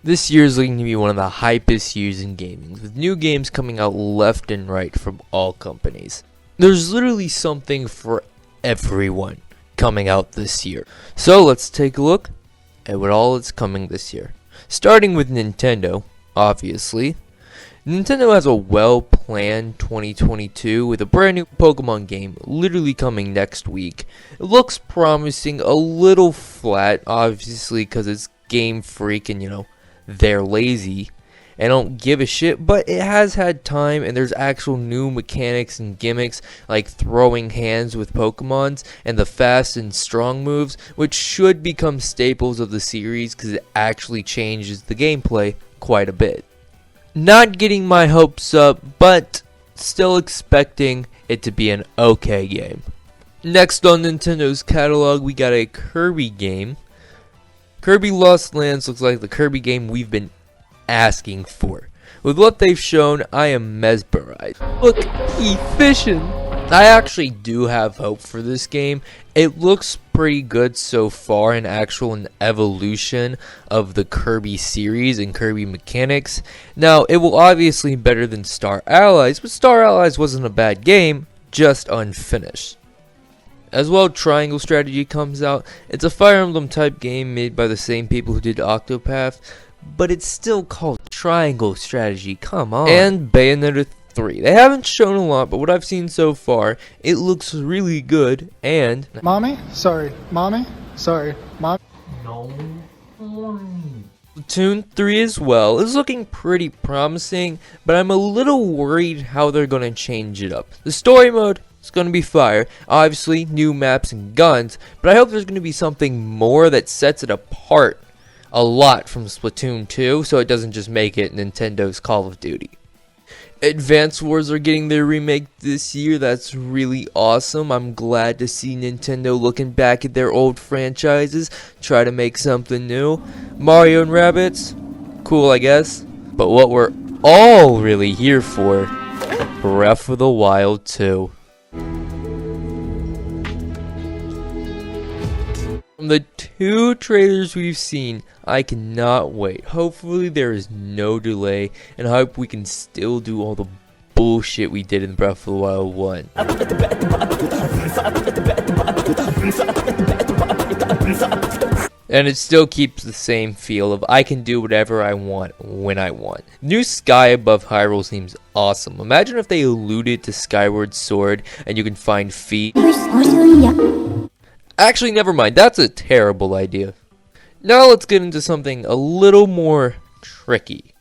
This year is looking to be one of the hypest years in gaming, with new games coming out left and right from all companies. There's literally something for everyone coming out this year. So let's take a look at what all is coming this year. Starting with Nintendo, obviously. Nintendo has a well-planned 2022 with a brand new Pokémon game literally coming next week. It looks promising, a little flat, obviously because it's Game Freak and they're lazy and don't give a shit, but it has had time and there's actual new mechanics and gimmicks like throwing hands with Pokemons and the fast and strong moves, which should become staples of the series because it actually changes the gameplay quite a bit. Not getting my hopes up, but still expecting it to be an okay game. Next on Nintendo's catalog, we got a Kirby game. Kirby Lost Lands looks like the Kirby game we've been asking for. With what they've shown, I am mesmerized. Look efficient. I actually do have hope for this game. It looks pretty good so far, an evolution of the Kirby series and Kirby mechanics. Now, it will obviously be better than Star Allies, but Star Allies wasn't a bad game, just unfinished. As well, Triangle Strategy comes out. It's a Fire Emblem type game made by the same people who did Octopath, but it's still called Triangle Strategy, come on. And Bayonetta 3. They haven't shown a lot, but what I've seen so far, it looks really good, and... Mommy? Sorry. Mommy? Sorry. Mom? No. Splatoon 3 as well is looking pretty promising, but I'm a little worried how they're going to change it up. The story mode, it's going to be fire. Obviously, new maps and guns, but I hope there's going to be something more that sets it apart a lot from Splatoon 2, so it doesn't just make it Nintendo's Call of Duty. Advance Wars are getting their remake this year. That's really awesome. I'm glad to see Nintendo looking back at their old franchises, try to make something new. Mario and Rabbids, cool I guess. But what we're all really here for, Breath of the Wild 2. From the 2 trailers we've seen, I cannot wait. Hopefully there is no delay, and I hope we can still do all the bullshit we did in Breath of the Wild 1. And it still keeps the same feel of I can do whatever I want when I want. New sky above Hyrule seems awesome. Imagine if they alluded to Skyward Sword and you can find feet. Actually, never mind. That's a terrible idea. Now let's get into something a little more tricky.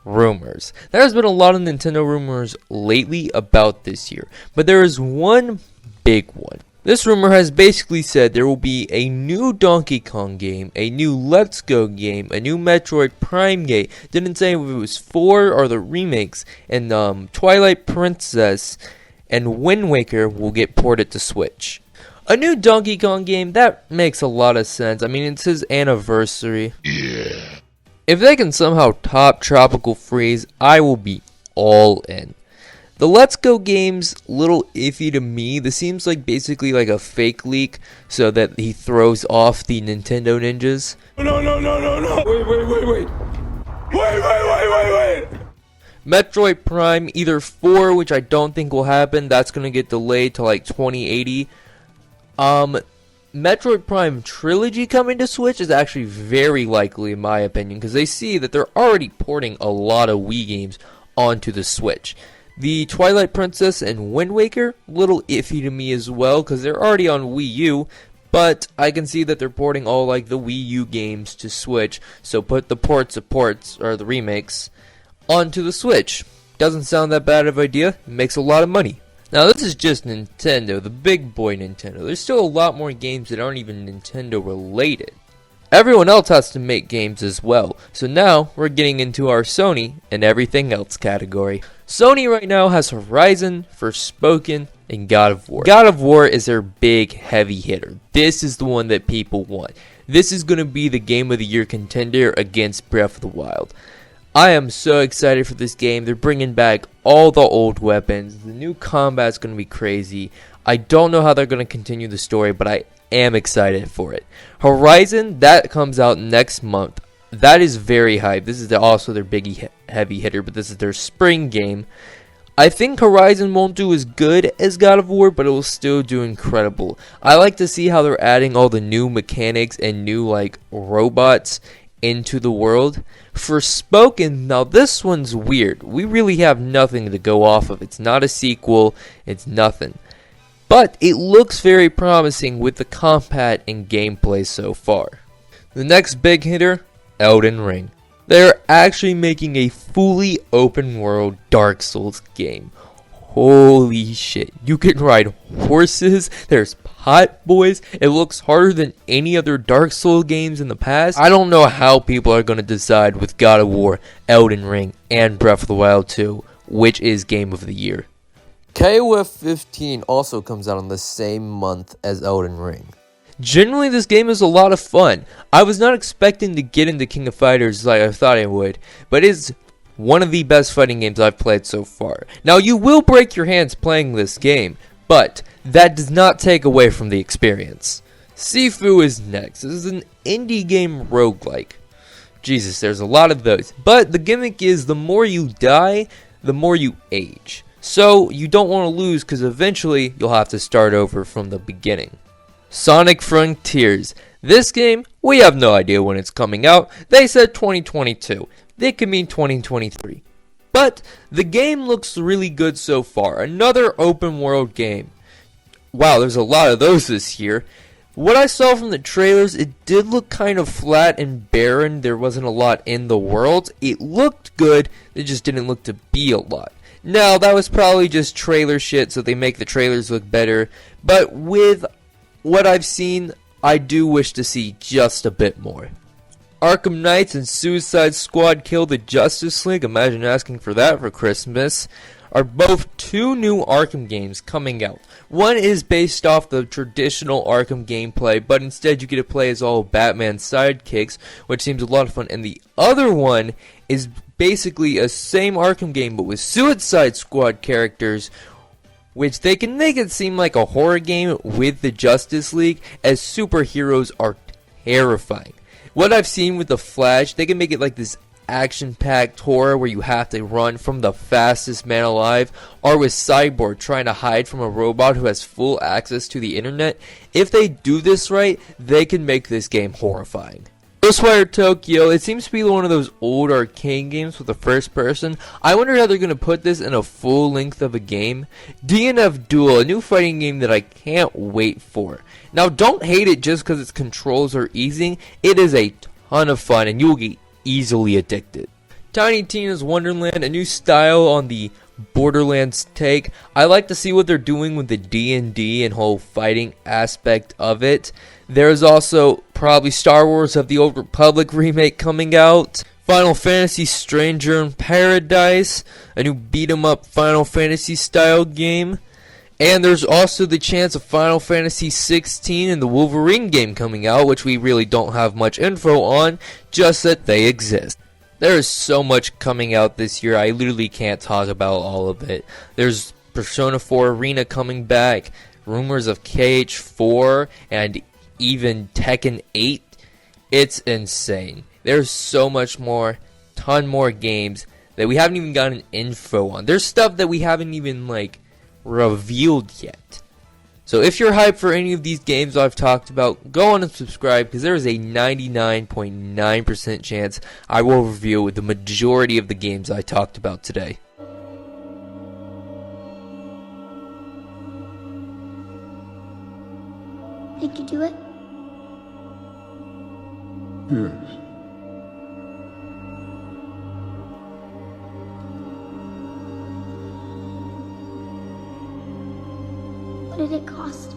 Rumors. There's been a lot of Nintendo rumors lately about this year, but there is one big one. This rumor has basically said there will be a new Donkey Kong game, a new Let's Go game, a new Metroid Prime game. Didn't say if it was 4 or the remakes, and Twilight Princess and Wind Waker will get ported to Switch. A new Donkey Kong game, that makes a lot of sense. I mean, it's his anniversary. Yeah. If they can somehow top Tropical Freeze, I will be all in. The Let's Go game's a little iffy to me. This seems like basically like a fake leak so that he throws off the Nintendo ninjas. No. Wait. Metroid Prime, either 4, which I don't think will happen. That's going to get delayed to like 2080. Metroid Prime Trilogy coming to Switch is actually very likely in my opinion, because they see that they're already porting a lot of Wii games onto the Switch. The Twilight Princess and Wind Waker, a little iffy to me as well, because they're already on Wii U, but I can see that they're porting all like the Wii U games to Switch, so put the the remakes onto the Switch. Doesn't sound that bad of an idea, it makes a lot of money. Now this is just Nintendo, the big boy Nintendo. There's still a lot more games that aren't even Nintendo related. Everyone else has to make games as well. So now we're getting into our Sony and everything else category. Sony right now has Horizon, Forspoken, and God of War. God of War is their big heavy hitter. This is the one that people want. This is going to be the Game of the Year contender against Breath of the Wild. I am so excited for this game. They're bringing back all the old weapons. The new combat's going to be crazy. I don't know how they're going to continue the story, but I am excited for it. Horizon, that comes out next month. That is very hype. This is also their big heavy hitter, but this is their spring game. I think Horizon won't do as good as God of War, but it will still do incredible. I like to see how they're adding all the new mechanics and new like robots into the world. For Spoken, now this one's weird. We really have nothing to go off of. It's not a sequel, it's nothing. But it looks very promising with the combat and gameplay so far. The next big hitter, Elden Ring. They're actually making a fully open world Dark Souls game. Holy shit. You can ride horses, there's pot boys, it looks harder than any other Dark Souls games in the past. I don't know how people are going to decide with God of War, Elden Ring, and Breath of the Wild 2, which is Game of the Year. KOF 15 also comes out on the same month as Elden Ring. Generally, this game is a lot of fun. I was not expecting to get into King of Fighters like I thought I would, but it's one of the best fighting games I've played so far. Now, you will break your hands playing this game, but that does not take away from the experience. Sifu is next. This is an indie game roguelike. Jesus, there's a lot of those. But the gimmick is the more you die, the more you age. So, you don't want to lose because eventually you'll have to start over from the beginning. Sonic Frontiers. This game, we have no idea when it's coming out. They said 2022. They could mean 2023. But the game looks really good so far. Another open world game. Wow, there's a lot of those this year. What I saw from the trailers, it did look kind of flat and barren. There wasn't a lot in the world. It looked good, it just didn't look to be a lot. Now, that was probably just trailer shit, so they make the trailers look better. But with what I've seen, I do wish to see just a bit more. Arkham Knights and Suicide Squad Kill the Justice League, imagine asking for that for Christmas, are both two new Arkham games coming out. One is based off the traditional Arkham gameplay, but instead you get to play as all Batman's sidekicks, which seems a lot of fun. And the other one is basically a same Arkham game, but with Suicide Squad characters, which they can make it seem like a horror game with the Justice League, as superheroes are terrifying. What I've seen with the Flash, they can make it like this action-packed horror where you have to run from the fastest man alive, or with Cyborg trying to hide from a robot who has full access to the internet. If they do this right, they can make this game horrifying. Ghostwire Tokyo, it seems to be one of those old arcade games with the first person. I wonder how they're going to put this in a full length of a game. DNF Duel, a new fighting game that I can't wait for. Now, don't hate it just because its controls are easy. It is a ton of fun and you'll get easily addicted. Tiny Tina's Wonderland, a new style on the Borderlands take. I like to see what they're doing with the D&D and whole fighting aspect of it. There's also probably Star Wars of the Old Republic remake coming out. Final Fantasy Stranger in Paradise, a new beat-em-up Final Fantasy style game. And there's also the chance of Final Fantasy 16 and the Wolverine game coming out, which we really don't have much info on, just that they exist. There is so much coming out this year, I literally can't talk about all of it. There's Persona 4 Arena coming back, rumors of KH4, and even Tekken 8. It's insane. There's so much more, ton more games that we haven't even gotten info on. There's stuff that we haven't even, revealed yet. So if you're hyped for any of these games I've talked about, go on and subscribe, because there is a 99.9% chance I will review the majority of the games I talked about today. Did you do it? Yes. What did it cost?